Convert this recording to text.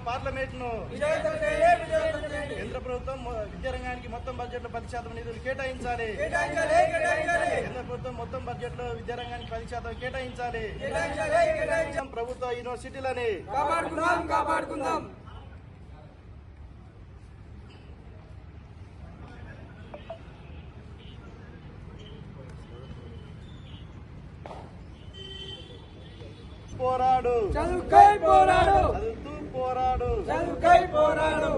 పార్లమెంట్ను కేంద్ర ప్రభుత్వం విద్యారంగానికి మొత్తం బడ్జెట్లో 10% నిధులు కేటాయించాలి. కేంద్ర ప్రభుత్వం మొత్తం బడ్జెట్లో విద్యారంగానికి 10% కేటాయించాలి. ప్రభుత్వ యూనివర్సిటీలని కాపాడుకుందాం. పోరాడు, చదువుకై పోరాడు, చదువుతూ పోరాడు, చదువుకై పోరాడు.